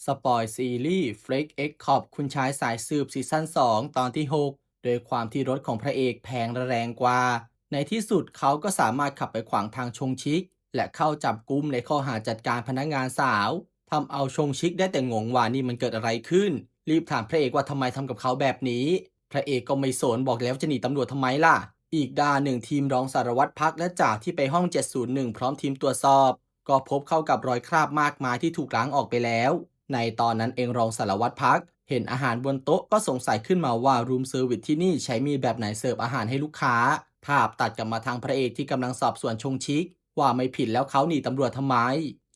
สปอยซีรีส์ Freak X Cop คุณชายสายสืบซีซั่น2ตอนที่6โดยความที่รถของพระเอกแพงและแรงกว่าในที่สุดเขาก็สามารถขับไปขวางทางชงชิกและเข้าจับกุมในข้อหาจัดการพนักงานสาวทำเอาชงชิกได้แต่งงว่านี่มันเกิดอะไรขึ้นรีบถามพระเอกว่าทำไมทำกับเขาแบบนี้พระเอกก็ไม่สนบอกแล้วจะหนีตำรวจทำไมล่ะอีกด้านหนึ่งทีมรองสารวัตรพักและจ่าที่ไปห้อง701พร้อมทีมตรวจสอบก็พบเข้ากับรอยคราบมากมายที่ถูกล้างออกไปแล้ว ในตอนนั้นเองรองสารวัตรพักเห็นอาหารบนโต๊ะก็สงสัยขึ้นมาว่ารูมเซอร์วิสที่นี่ใช้มีดแบบไหนเสิร์ฟอาหารให้ลูกค้าภาพตัดกลับมาทางพระเอกที่กำลังสอบสวนชงชิกว่าไม่ผิดแล้วเขาหนีตำรวจทำไม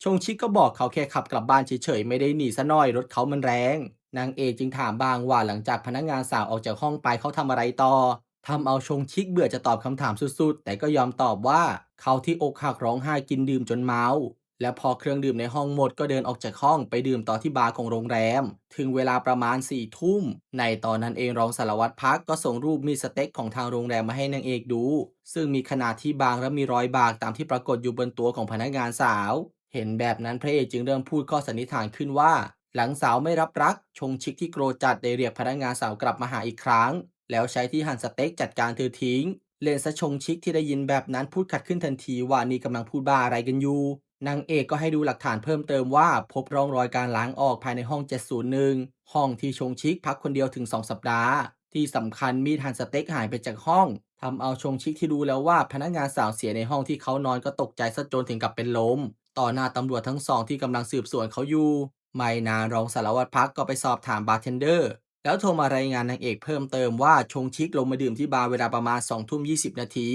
ชงชิกก็บอกเขาแค่ขับกลับบ้านเฉยๆไม่ได้หนีซะหน่อยรถเขามันแรงนางเอกจึงถามบางว่าหลังจากพนักงานสาวออกจากห้องไปเขาทำอะไรต่อทำเอาชงชิกเบื่อจะตอบคำถามสุดๆแต่ก็ยอมตอบว่าเขาที่อกหักร้องไห้กินดื่มจนเมา แล้วพอเครื่องดื่มในห้องหมดก็เดินออกจากห้องไปดื่มต่อที่บาร์ของโรงแรมถึงเวลาประมาณ4 ทุ่มในตอนนั้นเองรองสารวัตรพักก็ส่งรูปมีดสเต็กของทางโรงแรมมาให้นางเอกดูซึ่งมีขนาดที่บางและมีรอยบากตามที่ปรากฏอยู่บนตัวของพนักงานสาวเห็นแบบนั้นพระเอกจึงเริ่มพูดข้อสันนิษฐานขึ้นว่าหลังสาวไม่รับรักชงชิกที่โกรธจัดได้เรียกพนักงานสาวกลับมาหาอีกครั้งแล้วใช้ที่หั่นสเต็กจัดการเธอทิ้งเลนซะชงชิกที่ได้ยินแบบนั้นพูดขัดขึ้นทันทีว่านี่กำลังพูดบ้าอะไรกันอยู่ นางเอกก็ให้ดูหลักฐานเพิ่มเติมว่าพบร่องรอยการล้างออกภายในห้อง701ห้องที่ชงชิกพักคนเดียวถึง2สัปดาห์ที่สำคัญมีดหั่นสเต็กหายไปจากห้องทำเอาชงชิกที่รู้แล้วว่าพนักงานสาวเสียในห้องที่เขานอนก็ตกใจซะจนถึงกับเป็นลมต่อหน้าตำรวจทั้งสองที่กำลังสืบสวนเขาอยู่ไม่นานรองสารวัตรพักก็ไปสอบถามบาร์เทนเดอร์แล้วโทรมารายงานนางเอกเพิ่มเติมว่าชงชิกลงมาดื่มที่บาร์เวลาประมาณ2 ทุ่ม 20 นาที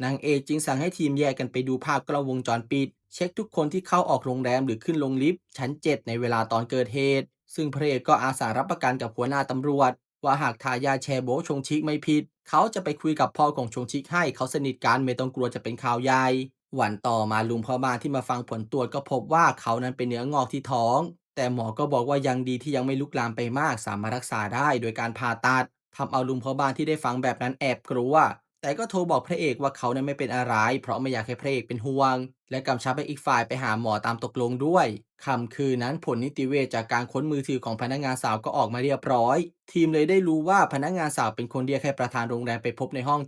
นางเอกจึงสั่งให้ทีมแยกกันไปดูภาพกล้องวงจรปิดเช็คทุกคนที่เข้าออกโรงแรมหรือขึ้นลงลิฟต์ชั้น7ในเวลาตอนเกิดเหตุซึ่งพระเอกก็อาสารับประกันกับหัวหน้าตำรวจว่าหากทายาทแชโบะชงชิกไม่ผิดเขาจะไปคุยกับพ่อของชงชิกให้เขาสนิทกันไม่ต้องกลัวจะเป็นข่าวใหญ่วันต่อมาลุงพ่อบ้านที่มาฟังผลตรวจก็พบว่าเขานั้นเป็นเนื้องอกที่ท้องแต่หมอก็บอกว่ายังดีที่ยังไม่ลุกลามไปมากสามารถรักษาได้โดยการผ่าตัดทำเอาลุงพ่อบ้านที่ได้ฟังแบบนั้นแอบกลัว แต่ก็โทรบอกพระเอกว่าเขานั้นไม่เป็นอะไรเพราะไม่อยากให้พระเอกเป็นห่วงและกำชับให้อีกฝ่ายไปหาหมอตามตกลงด้วยค่ำคืนนั้นผลนิติเวชจากการค้นมือถือของพนักงานสาวก็ออกมาเรียบร้อยทีมเลยได้รู้ว่าพนักงานสาวเป็นคนเรียกให้ประธานโรงแรมไปพบในห้อง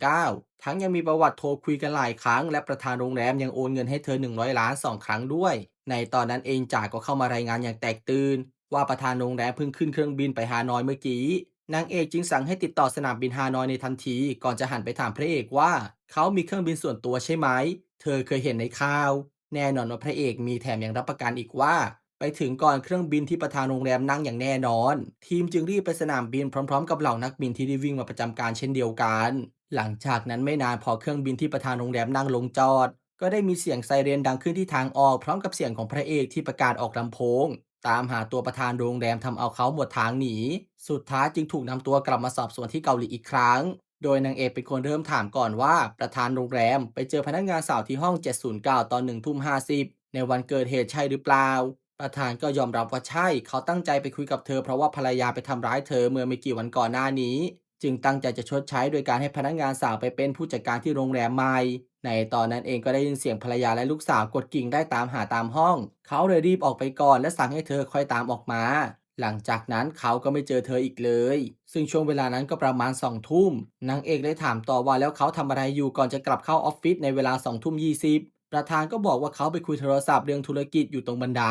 709ทั้งยังมีประวัติโทรคุยกันหลายครั้งและประธานโรงแรมยังโอนเงินให้เธอ100 ล้าน2 ครั้งด้วยในตอนนั้นเองจ่าก็เข้ามารายงานอย่างแตกตื่นว่าประธานโรงแรมเพิ่งขึ้นเครื่องบินไปฮานอยเมื่อกี้ นางเอกจึงสั่งให้ติดต่อสนามบินฮานอยในทันทีก่อนจะหันไปถามพระเอกว่าเขามีเครื่องบินส่วนตัวใช่ไหมเธอเคยเห็นในข่าวแน่นอนว่าพระเอกมีแถมยังรับประกันอีกว่าไปถึงก่อนเครื่องบินที่ประธานโรงแรมนั่งอย่างแน่นอนทีมจึงรีบไปสนามบินพร้อมๆกับเหล่านักบินที่ได้วิ่งมาประจำการเช่นเดียวกันหลังจากนั้นไม่นานพอเครื่องบินที่ประธานโรงแรมนั่งลงจอดก็ได้มีเสียงไซเรนดังขึ้นที่ทางออกพร้อมกับเสียงของพระเอกที่ประกาศออกลำโพง ตามหาตัวประธานโรงแรมทำเอาเขาหมดทางหนี สุดท้ายจึงถูกนำตัวกลับมาสอบสวนที่เกาหลีอีกครั้ง โดยนางเอกเป็นคนเริ่มถามก่อนว่าประธานโรงแรมไปเจอพนักงานสาวที่ห้อง709ตอน1 ทุ่ม 50ในวันเกิดเหตุใช่หรือเปล่า ประธานก็ยอมรับว่าใช่ เขาตั้งใจไปคุยกับเธอเพราะว่าภรรยาไปทำร้ายเธอเมื่อไม่กี่วันก่อนหน้านี้ จึงตั้งใจจะชดใช้โดยการให้พนักงานสาวไปเป็นผู้จัดการที่โรงแรมใหม่ ในตอนนั้นเองก็ได้ยินเสียงภรรยาและลูกสาวกดกิ่งได้ตามหาตามห้อง เขาเลยรีบออกไปก่อนและสั่งให้เธอค่อยตามออกมา หลังจากนั้นเขาก็ไม่เจอเธออีกเลย ซึ่งช่วงเวลานั้นก็ประมาณ2 ทุ่มนางเอกเลยถามต่อว่าแล้วเขาทำอะไรอยู่ก่อนจะกลับเข้าออฟฟิศในเวลา2 ทุ่ม 20ประธานก็บอกว่าเขาไปคุยโทรศัพท์เรื่องธุรกิจอยู่ตรงบันได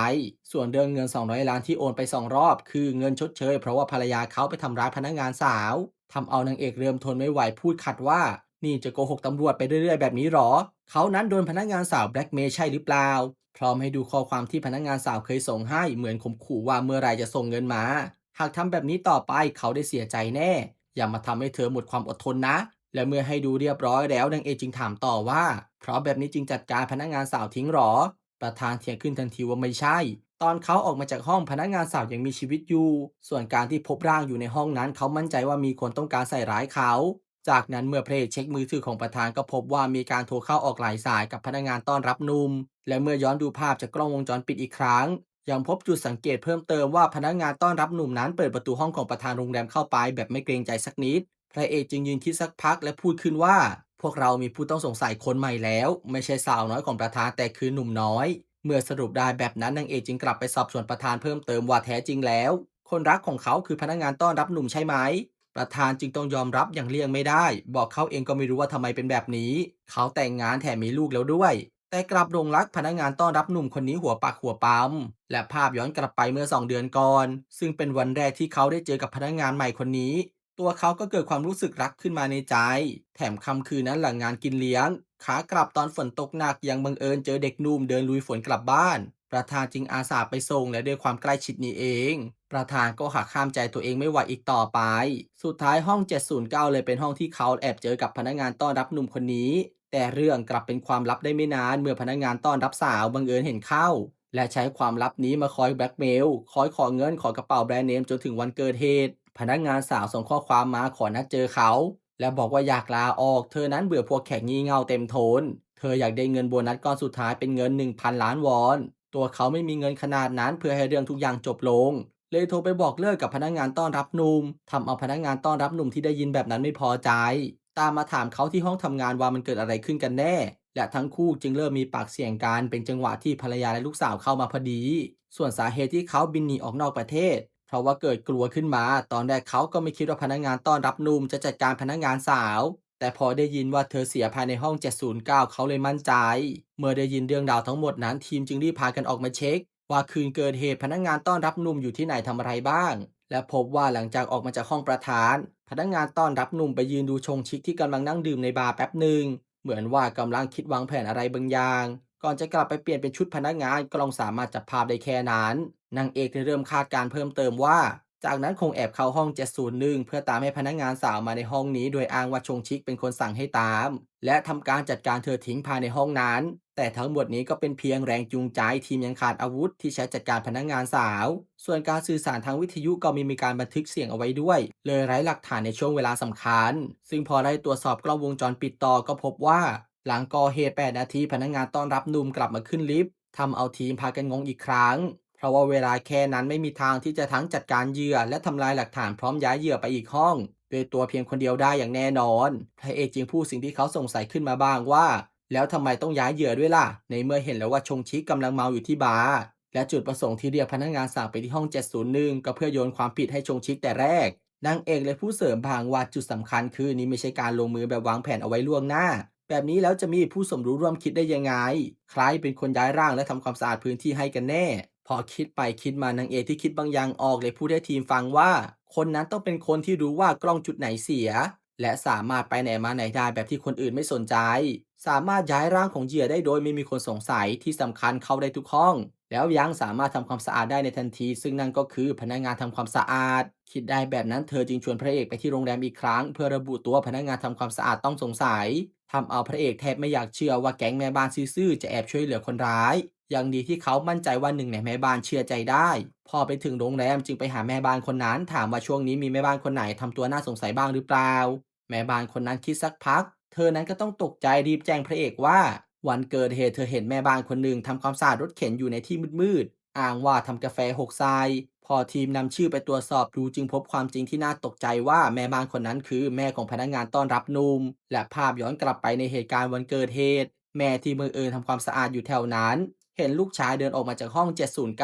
ส่วนเรื่องเงิน200 ล้านที่โอนไป2 รอบคือเงินชดเชยเพราะว่าภรรยาเขาไปทำร้ายพนักงานสาวทำเอานางเอกเริ่มทนไม่ไหวพูดขัดว่านี่จะโกหกตำรวจไปเรื่อยๆแบบนี้หรอเขานั้นโดนพนักงานสาวแบล็กเมย์ใช่หรือเปล่าพร้อมให้ดูข้อความที่พนักงานสาวเคยส่งให้เหมือนข่มขู่ว่าเมื่อไรจะส่งเงินมาหากทำแบบนี้ต่อไปเขาได้เสียใจแน่อย่ามาทำให้เธอหมดความอดทนนะ และเมื่อให้ดูเรียบร้อยแล้วนางเอกจึงถามต่อว่าเพราะแบบนี้จึงจัดการพนักงานสาวทิ้งหรอประธานเถียงขึ้นทันทีว่าไม่ใช่ตอนเขาออกมาจากห้องพนักงานสาวยังมีชีวิตอยู่ส่วนการที่พบร่างอยู่ในห้องนั้นเขามั่นใจว่ามีคนต้องการใส่ร้ายเขาจากนั้นเมื่อเพลย์เช็คมือถือของประธานก็พบว่ามีการโทรเข้าออกหลายสายกับพนักงานต้อนรับหนุ่มและเมื่อย้อนดูภาพจากกล้องวงจรปิดอีกครั้งยังพบจุดสังเกตเพิ่มเติมว่าพนักงานต้อนรับหนุ่มนั้นเปิดประตูห้องของประธานโรงแรมเข้าไปแบบไม่เกรงใจสักนิด พระเอกจึงยืนคิดสักพักและพูดขึ้นว่าพวกเรามีผู้ต้องสงสัยคนใหม่แล้วไม่ใช่สาวน้อยของประธานแต่คือหนุ่มน้อย เมื่อสรุปได้แบบนั้นนางเอกจึงกลับไปสอบสวนประธานเพิ่มเติมว่าแท้จริงแล้วคนรักของเขาคือพนักงานต้อนรับหนุ่มใช่ไหมประธานจึงต้องยอมรับอย่างเลี่ยงไม่ได้บอกเขาเองก็ไม่รู้ว่าทำไมเป็นแบบนี้เขาแต่งงานแถมมีลูกแล้วด้วยแต่กลับหลงรักพนักงานต้อนรับหนุ่มคนนี้หัวปักหัวปั๊มและภาพย้อนกลับไปเมื่อ2 เดือนก่อนซึ่งเป็นวันแรกที่เขาได้เจอกับพนักงานใหม่คนนี้ตัวเขาก็เกิดความรู้สึกรักขึ้นมาในใจแถมค่ำคืนนั้นหลังงานกินเลี้ยง ขากลับตอนฝนตกหนักยังบังเอิญเจอเด็กหนุ่มเดินลุยฝนกลับบ้านประธานจึงอาสาไปส่งและด้วยความใกล้ชิดนี้เองประธานก็หักห้ามใจตัวเองไม่ไหวอีกต่อไปสุดท้ายห้อง709เลยเป็นห้องที่เขาแอบเจอกับพนักงานต้อนรับหนุ่มคนนี้แต่เรื่องกลับเป็นความลับได้ไม่นานเมื่อพนักงานต้อนรับสาวบังเอิญเห็นเข้าและใช้ความลับนี้มาคอยแบล็กเมลคอยขอเงินขอกระเป๋าแบรนด์เนมจนถึงวันเกิดเหตุพนักงานสาวส่งข้อความมาขอนัดเจอเขา และบอกว่าอยากลาออกเธอนั้นเบื่อพวกแขกงี่เง่าเต็มโทนเธออยากได้เงินโบนัสก้อนสุดท้ายเป็นเงิน1,000,000,000 วอนตัวเขาไม่มีเงินขนาดนั้นเพื่อให้เรื่องทุกอย่างจบลงเลยโทรไปบอกเลิกกับพนักงานต้อนรับหนุ่มทำเอาพนักงานต้อนรับหนุ่มที่ได้ยินแบบนั้นไม่พอใจตามมาถามเขาที่ห้องทำงานว่ามันเกิดอะไรขึ้นกันแน่และทั้งคู่จึงเริ่มมีปากเสียงกันเป็นจังหวะที่ภรรยาและลูกสาวเข้ามาพอดีส่วนสาเหตุที่เขาบินหนีออกนอกประเทศ เพราะว่าเกิดกลัวขึ้นมา ตอนแรกเขาก็ไม่คิดว่าพนักงานต้อนรับหนุ่มจะจัดการพนักงานสาว แต่พอได้ยินว่าเธอเสียภายในห้อง709เก้าเขาเลยมั่นใจ เมื่อได้ยินเรื่องราวทั้งหมดนั้นทีมจึงรีบพากันออกมาเช็คว่าคืนเกิดเหตุพนักงานต้อนรับหนุ่มอยู่ที่ไหนทำอะไรบ้าง และพบว่าหลังจากออกมาจากห้องประธานพนักงานต้อนรับหนุ่มไปยืนดูชงชิกที่กำลังนั่งดื่มในบาร์แป๊บหนึ่งเหมือนว่ากำลังคิดวางแผนอะไรบางอย่างก่อนจะกลับไปเปลี่ยนเป็นชุดพนักงานกล้องสามารถจับภาพได้แค่นั้น นางเอกได้เริ่มคาดการณ์เพิ่มเติมว่าจากนั้นคงแอบเข้าห้อง701เพื่อตามให้พนักงานสาวมาในห้องนี้โดยอ้างว่าชงชิกเป็นคนสั่งให้ตามและทำการจัดการเธอทิ้งภายในห้องนั้นแต่ทั้งหมดนี้ก็เป็นเพียงแรงจูงใจทีมยังขาดอาวุธที่ใช้จัดการพนักงานสาวส่วนการสื่อสารทางวิทยุก็มีการบันทึกเสียงเอาไว้ด้วยเลยไร้หลักฐานในช่วงเวลาสำคัญซึ่งพอได้ตรวจสอบกล้องวงจรปิดต่อก็พบว่าหลังก่อเหตุ8นาทีพนักงานต้อนรับหนุ่มกลับมาขึ้นลิฟต์ ทำเอาทีมพากันงงอีกครั้ง เพราะว่าเวลาแค่นั้นไม่มีทางที่จะทั้งจัดการเหยื่อและทำลายหลักฐานพร้อมย้ายเหยื่อไปอีกห้องโดยตัวเพียงคนเดียวได้อย่างแน่นอนพระเอกจึงพูดสิ่งที่เขาสงสัยขึ้นมาบ้างว่าแล้วทำไมต้องย้ายเหยื่อด้วยล่ะในเมื่อเห็นแล้วว่าชงชิกกำลังเมาอยู่ที่บาร์และจุดประสงค์ที่เรียกพนักงานสาวไปที่ห้อง701ก็เพื่อโยนความผิดให้ชงชิกแต่แรกนางเอกเลยพูดเสริมบางว่าจุดสำคัญคือนี่ไม่ใช่การลงมือแบบวางแผนเอาไว้ล่วงหน้า แบบนี้แล้วจะมีผู้สมรู้ร่วมคิดได้ยังไงใครเป็นคนย้ายร่างและทำความสะอาดพื้นที่ให้กันแน่ พอคิดไปคิดมานางเอกที่คิดบางอย่างออกเลยพูดให้ทีมฟังว่าคนนั้นต้องเป็นคนที่รู้ว่ากล้องจุดไหนเสียและสามารถไปไหนมาไหนได้แบบที่คนอื่นไม่สนใจสามารถย้ายร่างของเหยื่อได้โดยไม่มีคนสงสัยที่สำคัญเข้าได้ทุกห้องแล้วยังสามารถทำความสะอาดได้ในทันทีซึ่งนั่นก็คือพนักงานทำความสะอาดคิดได้แบบนั้นเธอจึงชวนพระเอกไปที่โรงแรมอีกครั้งเพื่อระบุตัวพนักงานทำความสะอาดต้องสงสัย ทำเอาพระเอกแทบไม่อยากเชื่อว่าแก๊งแม่บ้านซื่อๆจะแอบช่วยเหลือคนร้ายยังดีที่เขามั่นใจว่าหนึ่งในแม่บ้านเชื่อใจได้พอไปถึงโรงแรมจึงไปหาแม่บ้านคนนั้นถามว่าช่วงนี้มีแม่บ้านคนไหนทำตัวน่าสงสัยบ้างหรือเปล่าแม่บ้านคนนั้นคิดสักพักเธอนั้นก็ต้องตกใจรีบแจ้งพระเอกว่าวันเกิดเหตุเธอเห็นแม่บ้านคนหนึ่งทำความสะอาดรถเข็นอยู่ในที่มืดๆอ้างว่าทำกาแฟหกทรายพอทีมนำชื่อไปตรวจสอบดูจึงพบความจริงที่น่าตกใจว่าแม่บ้านคนนั้นคือแม่ของพนักงานต้อนรับหนุ่มและภาพย้อนกลับไปในเหตุการณ์วันเกิดเหตุแม่ที่บังเอิญทำความสะอาดอยู่แถวนั้นเห็นลูกชายเดินออกมาจากห้อง709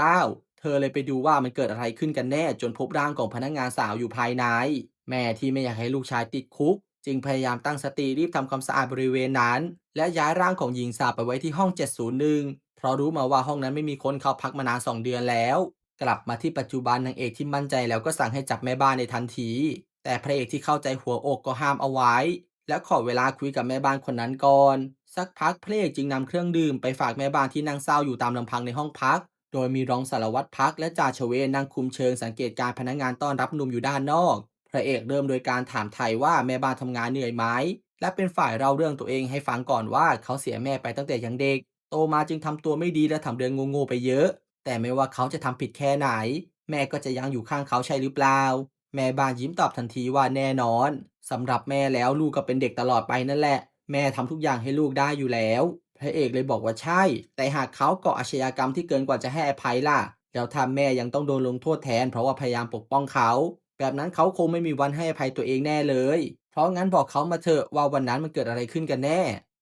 เธอเลยไปดูว่ามันเกิดอะไรขึ้นกันแน่จนพบร่างของพนักงานสาวอยู่ภายในแม่ที่ไม่อยากให้ลูกชายติดคุกจึงพยายามตั้งสติรีบทำความสะอาดบริเวณนั้นและย้ายร่างของหญิงสาวไปไว้ที่ห้อง701เพราะรู้มาว่าห้องนั้นไม่มีคนเข้าพักมานาน2 เดือนแล้ว กลับมาที่ปัจจุบันนางเอกที่มั่นใจแล้วก็สั่งให้จับแม่บ้านในทันทีแต่พระเอกที่เข้าใจหัวอกก็ห้ามเอาไว้และขอเวลาคุยกับแม่บ้านคนนั้นก่อนสักพักพระเอกจึงนำเครื่องดื่มไปฝากแม่บ้านที่นั่งเศร้าอยู่ตามลำพังในห้องพักโดยมีรองสารวัตรพักและจ่าเฉวรนั่งคุมเชิงสังเกตการพนักงานต้อนรับหนุ่มอยู่ด้านนอกพระเอกเริ่มโดยการถามไถ่ว่าแม่บ้านทำงานเหนื่อยไหมและเป็นฝ่ายเล่าเรื่องตัวเองให้ฟังก่อนว่าเขาเสียแม่ไปตั้งแต่ยังเด็กโตมาจึงทำตัวไม่ดีและทำเรื่องโง่ๆไปเยอะแต่ไม่ว่าเขาจะทำผิดแค่ไหน แม่ก็จะยังอยู่ข้างเขาใช่หรือเปล่าแม่บ้านยิ้มตอบทันทีว่าแน่นอนสำหรับแม่แล้วลูกก็เป็นเด็กตลอดไปนั่นแหละแม่ทำทุกอย่างให้ลูกได้อยู่แล้วพระเอกเลยบอกว่าใช่แต่หากเขาก่ออาชญากรรมที่เกินกว่าจะให้อภัยล่ะแล้วถ้าแม่ยังต้องโดนลงโทษแทนเพราะว่าพยายามปกป้องเขาแบบนั้นเขาคงไม่มีวันให้อภัยตัวเองแน่เลยเพราะงั้นบอกเขามาเถอะว่าวันนั้นมันเกิดอะไรขึ้นกันแน่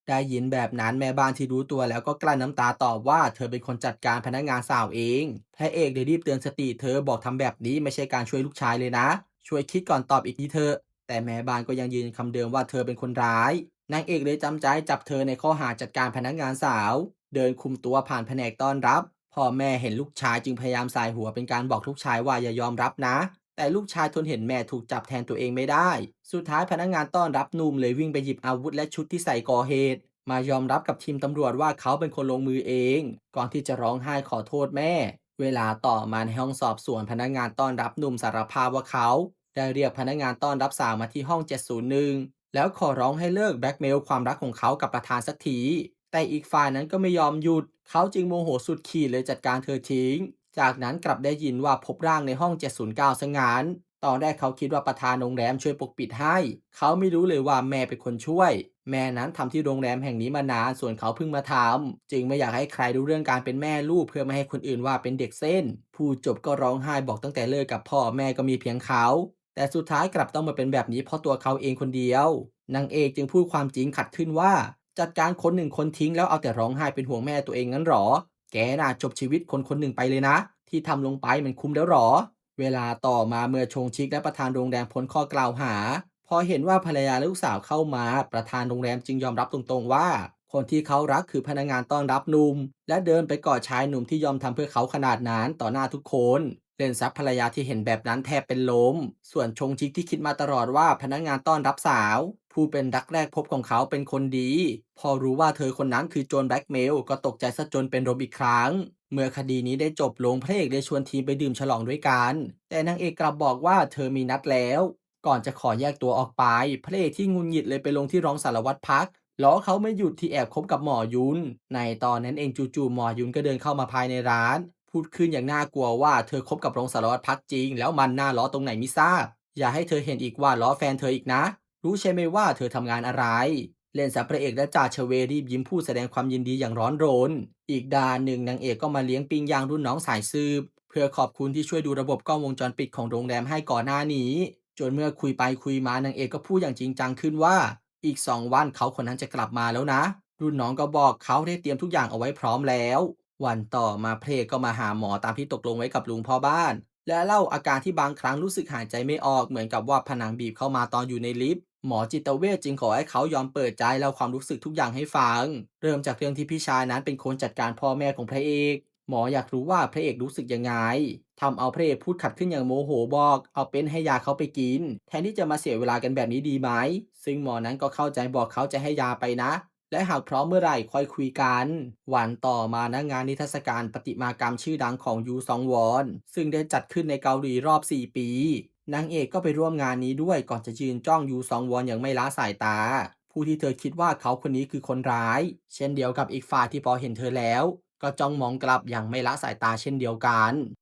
ได้ยินแบบนั้นแม่บ้านที่รู้ตัวแล้วก็กลั้นน้ำตาตอบว่าเธอเป็นคนจัดการพนักงานสาวเองพระเอกเลยรีบเตือนสติเธอบอกทำแบบนี้ไม่ใช่การช่วยลูกชายเลยนะช่วยคิดก่อนตอบอีกทีเถอะแต่แม่บ้านก็ยังยืนคำเดิมว่าเธอเป็นคนร้ายนางเอกเลยจำใจจับเธอในข้อหาจัดการพนักงานสาวเดินคุมตัวผ่านแผนกต้อนรับพ่อแม่เห็นลูกชายจึงพยายามสายหัวเป็นการบอกลูกชายว่าอย่ายอมรับนะแต่ลูกชายทนเห็นแม่ถูกจับแทนตัวเองไม่ได้สุดท้ายพนักงานต้อนรับหนุ่มเลยวิ่งไปหยิบอาวุธและชุดที่ใส่ก่อเหตุ มายอมรับกับทีมตำรวจว่าเขาเป็นคนลงมือเองก่อนที่จะร้องไห้ขอโทษแม่เวลาต่อมาในห้องสอบสวนพนักงานต้อนรับหนุ่มสารภาพว่าเขาได้เรียกพนักงานต้อนรับสาวมาที่ห้อง701แล้วขอร้องให้เลิกแบล็กเมลความรักของเขากับประธานสักทีแต่อีกฝ่ายนั้นก็ไม่ยอมหยุดเขาจึงโมโหสุดขีดเลยจัดการเธอทิ้งจากนั้นกลับได้ยินว่าพบร่างในห้อง709ซะงั้น ตอนแรกเขาคิดว่าประธานโรงแรมช่วยปกปิดให้ เขาไม่รู้เลยว่าแม่เป็นคนช่วย แม่นั้นทำที่โรงแรมแห่งนี้มานานส่วนเขาเพิ่งมาทำจึงไม่อยากให้ใครรู้เรื่องการเป็นแม่ลูกเพื่อไม่ให้คนอื่นว่าเป็นเด็กเส้นพูดจบก็ร้องไห้บอกตั้งแต่เลิกกับพ่อแม่ก็มีเพียงเขาแต่สุดท้ายกลับต้องมาเป็นแบบนี้เพราะตัวเขาเองคนเดียวนางเอกจึงพูดความจริงขัดขึ้นว่าจัดการคนหนึ่งคนทิ้งแล้วเอาแต่ร้องไห้เป็นห่วงแม่ตัวเองงั้นหรอแกน่าจบชีวิตคนคนหนึ่งไปเลยนะที่ทำลงไปมันคุ้มแล้วหรอ เวลาต่อมาเมื่อชงชิกและประธานโรงแรมพ้นข้อกล่าวหาพอเห็นว่าภรรยาและลูกสาวเข้ามาประธานโรงแรมจึงยอมรับตรงๆว่าคนที่เขารักคือพนักงานต้อนรับหนุ่มและเดินไปกอดชายหนุ่มที่ยอมทำเพื่อเขาขนาดนั้นต่อหน้าทุกคนเล่นซับภรรยาที่เห็นแบบนั้นแทบเป็นลมส่วนชงชิกที่คิดมาตลอดว่าพนักงานต้อนรับสาวผู้เป็นรักแรกพบของเขาเป็นคนดีพอรู้ว่าเธอคนนั้นคือโจรแบล็กเมลก็ตกใจซะจนเป็นลมอีกครั้ง เมื่อคดีนี้ได้จบลงพระเอกได้ชวนทีมไปดื่มฉลองด้วยกันแต่นางเอกกลับบอกว่าเธอมีนัดแล้วก่อนจะขอแยกตัวออกไปพระเอกที่งุนหงิดเลยไปลงที่รองสารวัตรพักล้อเขาไม่หยุดที่แอบคบกับหมอยุนในตอนนั้นเองจู่ๆหมอยุนก็เดินเข้ามาภายในร้านพูดขึ้นอย่างน่ากลัวว่าเธอคบกับรองสารวัตรพักจริงแล้วมันน่าล้อตรงไหนไม่ทราบอย่าให้เธอเห็นอีกว่าล้อแฟนเธออีกนะรู้ใช่ไหมว่าเธอทำงานอะไร เล่นสับพระเอกและจ่าเชเวรีบยิ้มพูดแสดงความยินดีอย่างร้อนรนอีกด้านหนึ่งนางเอกก็มาเลี้ยงปิงยางรุ่นน้องสายสืบเพื่อขอบคุณที่ช่วยดูระบบกล้องวงจรปิดของโรงแรมให้ก่อนหน้านี้จนเมื่อคุยไปคุยมานางเอกก็พูดอย่างจริงจังขึ้นว่าอีก2 วันเขาคนนั้นจะกลับมาแล้วนะรุ่นน้องก็บอกเขาได้เตรียมทุกอย่างเอาไว้พร้อมแล้ววันต่อมาพระเอกก็มาหาหมอตามที่ตกลงไว้กับลุงพ่อบ้านและเล่าอาการที่บางครั้งรู้สึกหายใจไม่ออกเหมือนกับว่าผนังบีบเข้ามาตอนอยู่ในลิฟต์ หมอจิตเวชจึงขอให้เขายอมเปิดใจเล่าความรู้สึกทุกอย่างให้ฟัง เริ่มจากเรื่องที่พี่ชายนั้นเป็นคนจัดการพ่อแม่ของพระเอก หมออยากรู้ว่าพระเอกรู้สึกยังไง ทำเอาพระเอกพูดขัดขึ้นอย่างโมโหบอกเอาเป็นให้ยาเขาไปกินแทนที่จะมาเสียเวลากันแบบนี้ดีไหม ซึ่งหมอนั้นก็เข้าใจบอกเขาจะให้ยาไปนะ และหากพร้อมเมื่อไหร่ค่อยคุยกัน วันต่อมานะงานนิทรรศการประติมากรรมชื่อดังของยูซองวอนซึ่งได้จัดขึ้นในเกาหลีรอบ4ปี นางเอกก็ไปร่วมงานนี้ด้วยก่อนจะยืนจ้องยูซองวอนอย่างไม่ละสายตาผู้ที่เธอคิดว่าเขาคนนี้คือคนร้ายเช่นเดียวกับอีกฝ่ายที่พอเห็นเธอแล้วก็จ้องมองกลับอย่างไม่ละสายตาเช่นเดียวกัน